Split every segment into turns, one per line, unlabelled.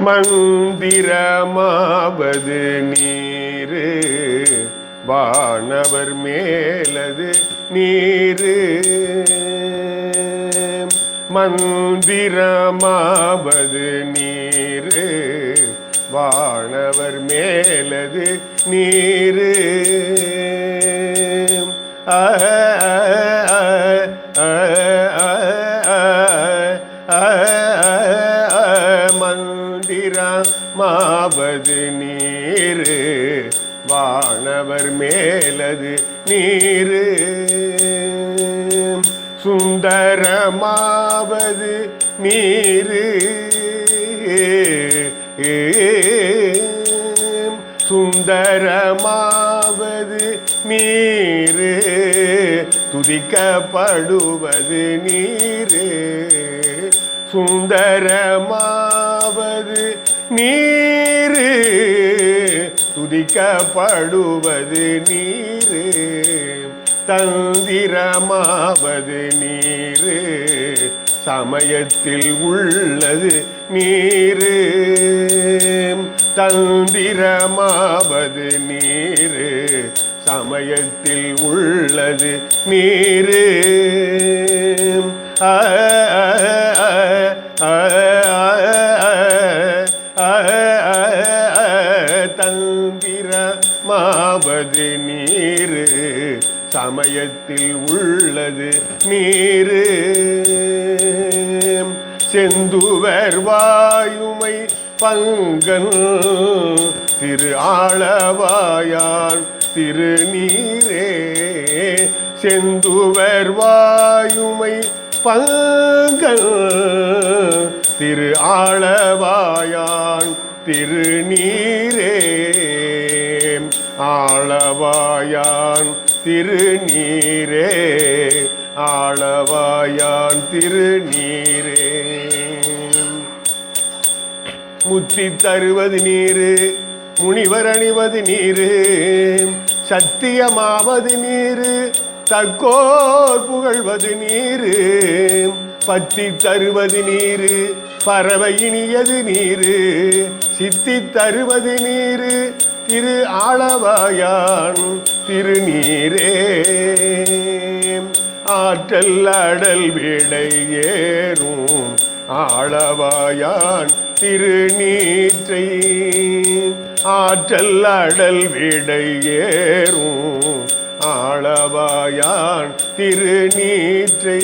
மந்திரமாவது நீரு வானவர் மேலது நீரு. மந்திரமாவது நீரு வானவர் மேலது நீரு. மந்திரமாவது நீரு வானவர் மேலது நீரு. சுந்தரமாவது நீரு சுந்தரமாவது நீரு துதிக்கப்படுவது நீரு. சுந்தரமாவது நீரு துதிக்கப்படுவது நீரு. தந்திரமாவது நீரு சமயத்தில் உள்ளது நீரு. தந்திரமாவது நீரு சமயத்தில் உள்ளது நீரு. தந்திரமாவது நீரு சமயத்தில் உள்ளது நீரு. செந்துவர் வாயுமை பங்கன் திரு ஆளவாயான் திருநீரே. செந்துவர் வாயுமை பங்கன் திரு ஆளவாயான் திருநீரே. ஆளவாயான் திருநீரே ஆளவாயான் திருநீரே. முத்தி தருவது நீரு முனிவர் அணிவது நீரு. சத்தியமாவது நீரு தக்கோர் புகழ்வது நீரு. பத்தி தருவது நீரு பறவை இனியது நீரு. சித்தி தருவது நீரு திரு ஆளவாயான் திருநீரே. ஆற்றல் அடல் விடை ஏறும் ஆளவாயான் திருநீற்றை. ஆற்றல் அடல் விடை ஏறும் ஆளவாயான் திருநீற்றை.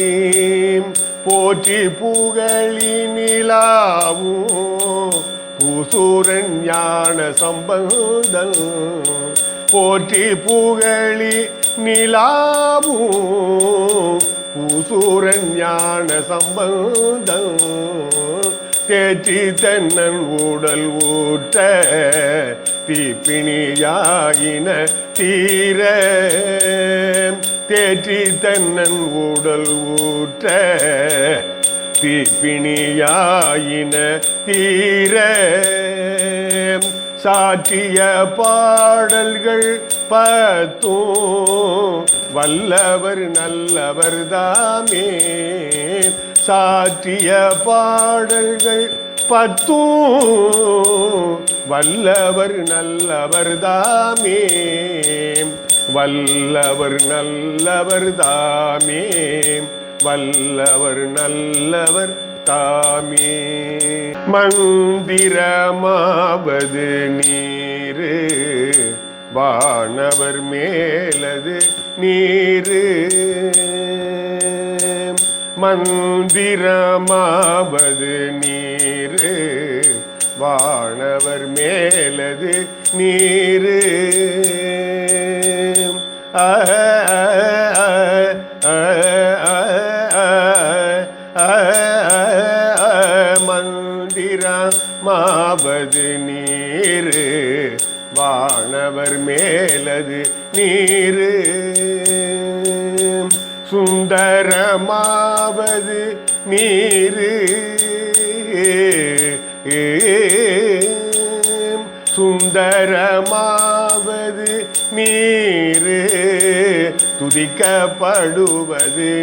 போற்றி புகழி நிலாவும் பூசூரன் ஞான சம்பந்தன். போற்றி புகழி நிலாவும் பூசூரன் ஞான சம்பந்தன். தேற்றி தென்னன் உடல் ஊற்ற தீப்பிணியாயின தீர. தேற்றி தென்னன் உடல் ஊற்ற தீப்பிணியாயின தீர. சாற்றிய பாடல்கள் பத்தும் வல்லவர் நல்லவர் தாமே. சாற்றிய பாடல்கள் பத்தும் வல்லவர் நல்லவர் தாமே. வல்லவர் நல்லவர் தாமே வல்லவர் நல்லவர் தாமே. மந்திரமாவது நீரு வானவர் மேலது நீரு. மந்திரமாவது நீரு வானவர் மேலது நீரு. மந்திரமாவது நீரு வானவர் மேலது நீரு. சுந்தரமாவது நீரு சுந்தரமாவது நீரு துதிக்கப்படுவது